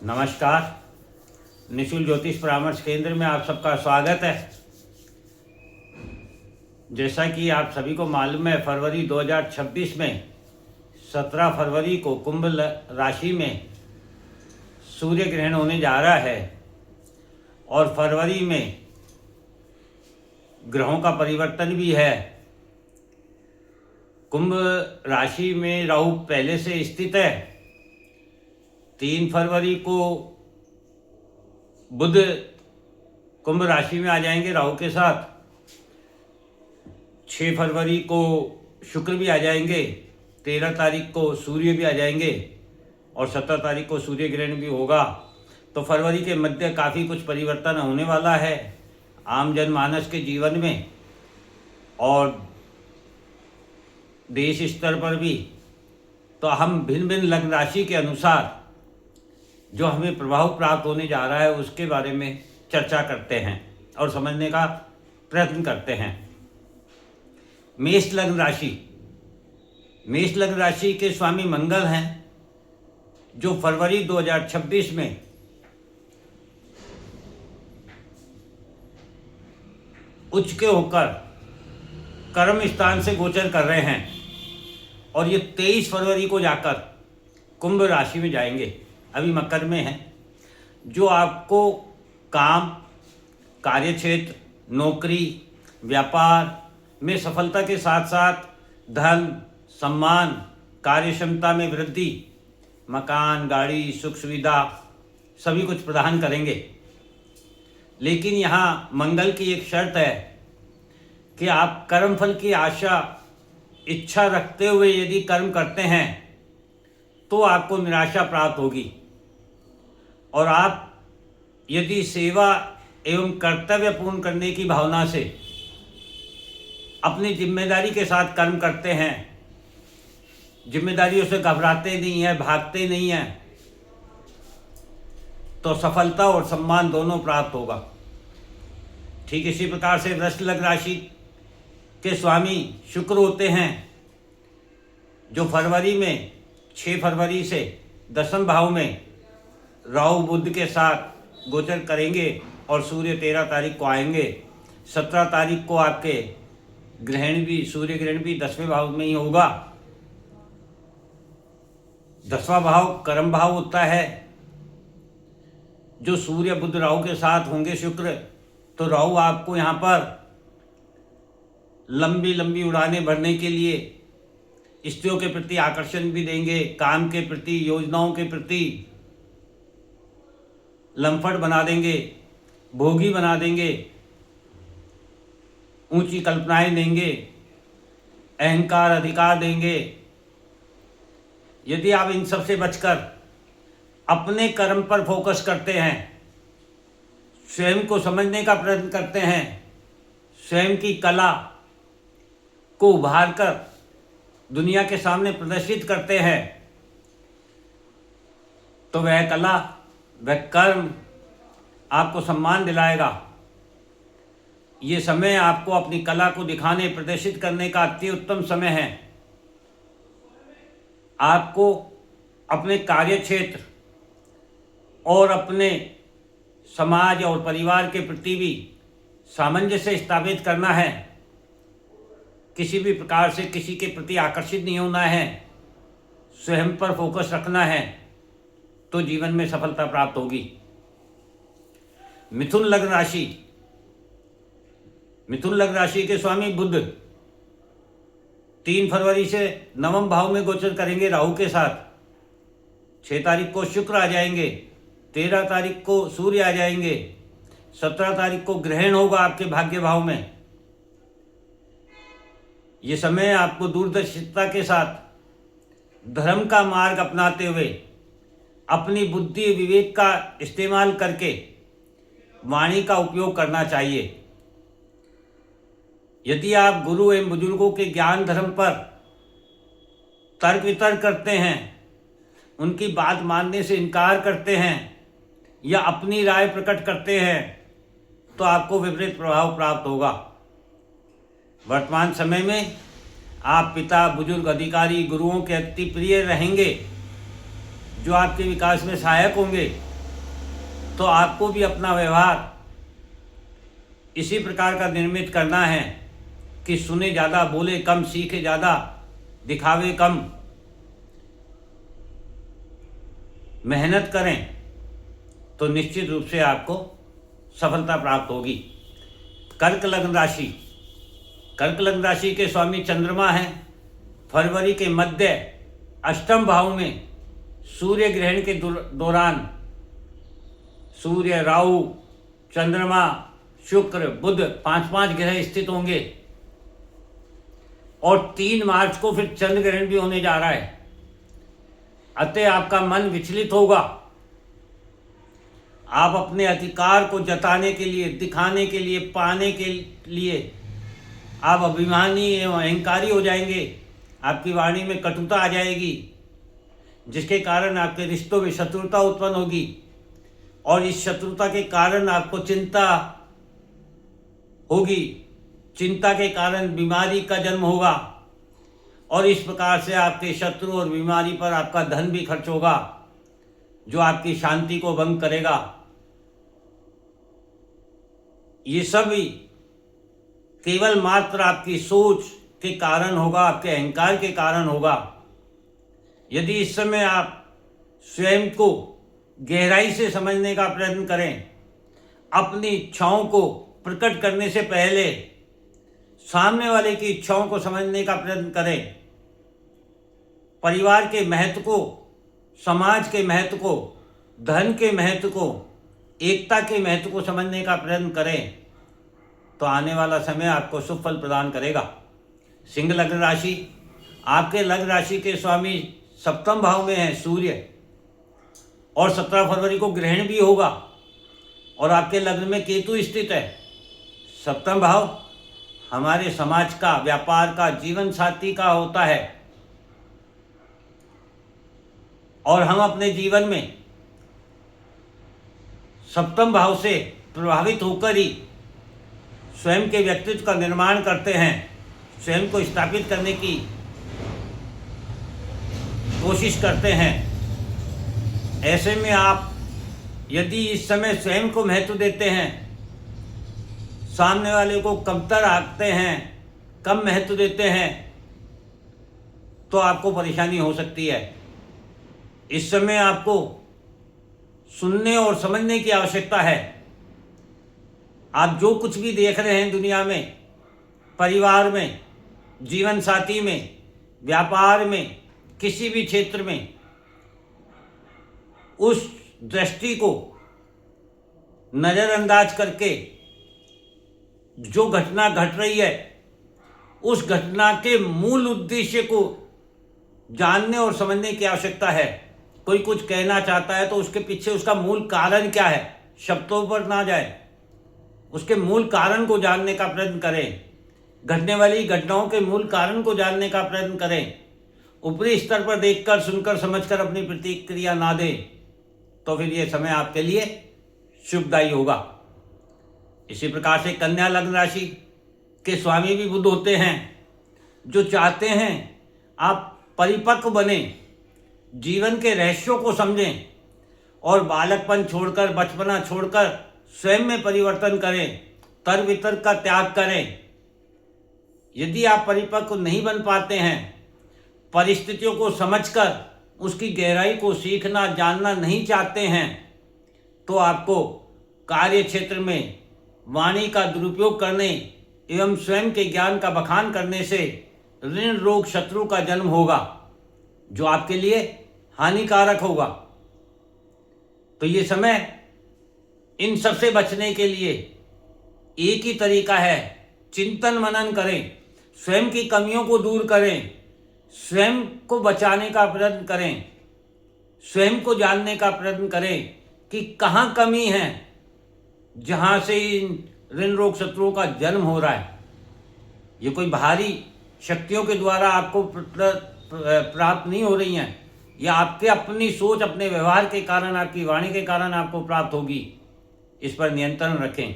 नमस्कार। निशुल्क ज्योतिष परामर्श केंद्र में आप सबका स्वागत है। जैसा कि आप सभी को मालूम है, फरवरी 2026 में 17 फरवरी को कुंभ राशि में सूर्य ग्रहण होने जा रहा है और फरवरी में ग्रहों का परिवर्तन भी है। कुंभ राशि में राहु पहले से स्थित है। 3 फरवरी को बुध कुंभ राशि में आ जाएंगे राहु के साथ। 6 फरवरी को शुक्र भी आ जाएंगे। 13 तारीख को सूर्य भी आ जाएंगे और 17 तारीख को सूर्य ग्रहण भी होगा। तो फरवरी के मध्य काफ़ी कुछ परिवर्तन होने वाला है आम जनमानस के जीवन में और देश स्तर पर भी। तो हम भिन्न भिन्न लग्न राशि के अनुसार जो हमें प्रभाव प्राप्त होने जा रहा है उसके बारे में चर्चा करते हैं और समझने का प्रयत्न करते हैं। मेष लग्न राशि। मेष लग्न राशि के स्वामी मंगल हैं, जो फरवरी 2026 में उच्च के होकर कर्म स्थान से गोचर कर रहे हैं और ये 23 फरवरी को जाकर कुंभ राशि में जाएंगे। अभी मकर में है, जो आपको काम, कार्यक्षेत्र, नौकरी, व्यापार में सफलता के साथ साथ धन, सम्मान, कार्य क्षमता में वृद्धि, मकान, गाड़ी, सुख सुविधा सभी कुछ प्रदान करेंगे। लेकिन यहाँ मंगल की एक शर्त है कि आप कर्मफल की आशा, इच्छा रखते हुए यदि कर्म करते हैं तो आपको निराशा प्राप्त होगी और आप यदि सेवा एवं कर्तव्य पूर्ण करने की भावना से अपनी जिम्मेदारी के साथ कर्म करते हैं, जिम्मेदारियों से घबराते नहीं हैं, भागते नहीं हैं, तो सफलता और सम्मान दोनों प्राप्त होगा। ठीक इसी प्रकार से वृश्चिक लग्न राशि के स्वामी शुक्र होते हैं, जो फरवरी में 6 फरवरी से 10वें भाव में राहु बुध के साथ गोचर करेंगे और सूर्य 13 तारीख को आएंगे। 17 तारीख को आपके ग्रहण भी, सूर्य ग्रहण भी 10वें भाव में ही होगा। 10वां भाव कर्म भाव होता है, जो सूर्य बुध राहु के साथ होंगे शुक्र, तो राहु आपको यहाँ पर लंबी लंबी उड़ानें भरने के लिए स्त्रियों के प्रति आकर्षण भी देंगे, काम के प्रति, योजनाओं के प्रति लम्फट बना देंगे, भोगी बना देंगे, ऊंची कल्पनाएं देंगे, अहंकार, अधिकार देंगे। यदि आप इन सब से बचकर अपने कर्म पर फोकस करते हैं, स्वयं को समझने का प्रयत्न करते हैं, स्वयं की कला को उभार कर दुनिया के सामने प्रदर्शित करते हैं, तो वह कला, वह कर्म आपको सम्मान दिलाएगा। ये समय आपको अपनी कला को दिखाने, प्रदर्शित करने का अति उत्तम समय है। आपको अपने कार्य क्षेत्र और अपने समाज और परिवार के प्रति भी सामंजस्य स्थापित करना है। किसी भी प्रकार से किसी के प्रति आकर्षित नहीं होना है, स्वयं पर फोकस रखना है, तो जीवन में सफलता प्राप्त होगी। मिथुन लग्न राशि। मिथुन लग्न राशि के स्वामी बुध 3 फरवरी से 9वें भाव में गोचर करेंगे राहु के साथ। 6 तारीख को शुक्र आ जाएंगे, 13 तारीख को सूर्य आ जाएंगे, 17 तारीख को ग्रहण होगा आपके भाग्य भाव में। ये समय आपको दूरदर्शिता के साथ धर्म का मार्ग अपनाते हुए अपनी बुद्धि विवेक का इस्तेमाल करके वाणी का उपयोग करना चाहिए। यदि आप गुरु एवं बुजुर्गों के ज्ञान धर्म पर तर्क वितर्क करते हैं, उनकी बात मानने से इनकार करते हैं या अपनी राय प्रकट करते हैं, तो आपको विपरीत प्रभाव प्राप्त होगा। वर्तमान समय में आप पिता, बुजुर्ग, अधिकारी, गुरुओं के अति प्रिय रहेंगे, जो आपके विकास में सहायक होंगे। तो आपको भी अपना व्यवहार इसी प्रकार का निर्मित करना है कि सुने ज़्यादा, बोले कम, सीखे ज़्यादा, दिखावे कम, मेहनत करें तो निश्चित रूप से आपको सफलता प्राप्त होगी। कर्क लग्न राशि, कर्क लग्न राशि के स्वामी चंद्रमा हैं। फरवरी के मध्य अष्टम भाव में सूर्य ग्रहण के दौरान सूर्य, राहु, चंद्रमा, शुक्र, बुध 5 ग्रह स्थित होंगे और 3 मार्च को फिर चंद्र ग्रहण भी होने जा रहा है। अतः आपका मन विचलित होगा। आप अपने अधिकार को जताने के लिए, दिखाने के लिए, पाने के लिए आप अभिमानी एवं अहंकारी हो जाएंगे। आपकी वाणी में कटुता आ जाएगी, जिसके कारण आपके रिश्तों में शत्रुता उत्पन्न होगी और इस शत्रुता के कारण आपको चिंता होगी। चिंता के कारण बीमारी का जन्म होगा और इस प्रकार से आपके शत्रु और बीमारी पर आपका धन भी खर्च होगा, जो आपकी शांति को भंग करेगा। ये सब भी केवल मात्र आपकी सोच के कारण होगा, आपके अहंकार के कारण होगा। यदि इस समय आप स्वयं को गहराई से समझने का प्रयत्न करें, अपनी इच्छाओं को प्रकट करने से पहले सामने वाले की इच्छाओं को समझने का प्रयत्न करें, परिवार के महत्व को, समाज के महत्व को, धन के महत्व को, एकता के महत्व को समझने का प्रयत्न करें, तो आने वाला समय आपको शुभ फल प्रदान करेगा। सिंह लग्न राशि, आपके लग्न राशि के स्वामी सप्तम भाव में है सूर्य और 17 फरवरी को ग्रहण भी होगा और आपके लग्न में केतु स्थित है। सप्तम भाव हमारे समाज का, व्यापार का, जीवन साथी का होता है और हम अपने जीवन में सप्तम भाव से प्रभावित होकर ही स्वयं के व्यक्तित्व का निर्माण करते हैं, स्वयं को स्थापित करने की कोशिश करते हैं। ऐसे में आप यदि इस समय स्वयं को महत्व देते हैं, सामने वाले को कमतर आंकते हैं, कम महत्व देते हैं, तो आपको परेशानी हो सकती है। इस समय आपको सुनने और समझने की आवश्यकता है। आप जो कुछ भी देख रहे हैं दुनिया में, परिवार में, जीवन साथी में, व्यापार में, किसी भी क्षेत्र में, उस दृष्टि को नज़रअंदाज करके जो घटना घट रही है, उस घटना के मूल उद्देश्य को जानने और समझने की आवश्यकता है। कोई कुछ कहना चाहता है तो उसके पीछे उसका मूल कारण क्या है, शब्दों पर ना जाए, उसके मूल कारण को जानने का प्रयत्न करें। घटने वाली घटनाओं के मूल कारण को जानने का प्रयत्न करें। ऊपरी स्तर पर देखकर, सुनकर, समझकर अपनी प्रतिक्रिया ना दें, तो फिर ये समय आपके लिए शुभदायी होगा। इसी प्रकार से कन्या लग्न राशि के स्वामी भी बुध होते हैं, जो चाहते हैं आप परिपक्व बने, जीवन के रहस्यों को समझें और बालकपन छोड़कर, बचपना छोड़कर स्वयं में परिवर्तन करें, तर्क वितर्क का त्याग करें। यदि आप परिपक्व नहीं बन पाते हैं, परिस्थितियों को समझकर उसकी गहराई को सीखना, जानना नहीं चाहते हैं, तो आपको कार्य क्षेत्र में वाणी का दुरुपयोग करने एवं स्वयं के ज्ञान का बखान करने से ऋण, रोग, शत्रु का जन्म होगा, जो आपके लिए हानिकारक होगा। तो ये समय इन सब से बचने के लिए एक ही तरीका है, चिंतन मनन करें, स्वयं की कमियों को दूर करें, स्वयं को बचाने का प्रयत्न करें, स्वयं को जानने का प्रयत्न करें कि कहाँ कमी है, जहाँ से इन ऋण, रोग, शत्रुओं का जन्म हो रहा है। ये कोई बाहरी शक्तियों के द्वारा आपको प्राप्त नहीं हो रही हैं, या आपके अपनी सोच, अपने व्यवहार के कारण, आपकी वाणी के कारण आपको प्राप्त होगी। इस पर नियंत्रण रखें।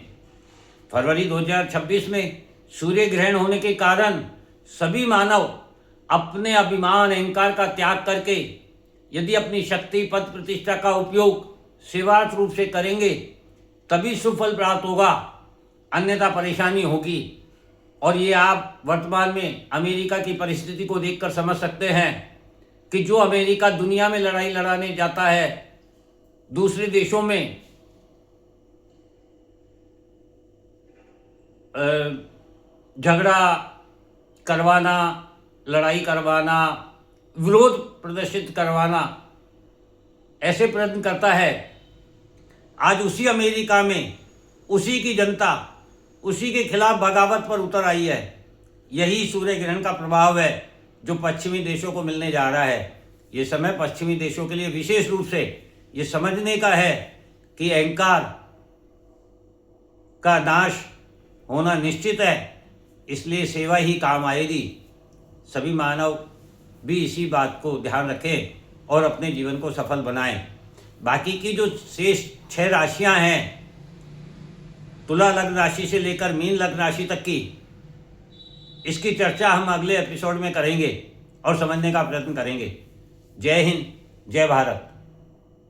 फरवरी 2026 में सूर्य ग्रहण होने के कारण सभी मानव अपने अभिमान, अहंकार का त्याग करके यदि अपनी शक्ति, पद, प्रतिष्ठा का उपयोग सेवार्थ रूप से करेंगे तभी सुफल प्राप्त होगा, अन्यथा परेशानी होगी। और ये आप वर्तमान में अमेरिका की परिस्थिति को देखकर समझ सकते हैं कि जो अमेरिका दुनिया में लड़ाई लड़ाने जाता है, दूसरे देशों में झगड़ा करवाना, लड़ाई करवाना, विरोध प्रदर्शित करवाना, ऐसे प्रयत्न करता है, आज उसी अमेरिका में उसी की जनता उसी के खिलाफ बगावत पर उतर आई है। यही सूर्य ग्रहण का प्रभाव है जो पश्चिमी देशों को मिलने जा रहा है। ये समय पश्चिमी देशों के लिए विशेष रूप से ये समझने का है कि अहंकार का नाश होना निश्चित है, इसलिए सेवा ही काम आएगी। सभी मानव भी इसी बात को ध्यान रखें और अपने जीवन को सफल बनाएं। बाकी की जो शेष 6 राशियां हैं, तुला लग्न राशि से लेकर मीन लग्न राशि तक की, इसकी चर्चा हम अगले एपिसोड में करेंगे और समझने का प्रयत्न करेंगे। जय हिंद, जय भारत।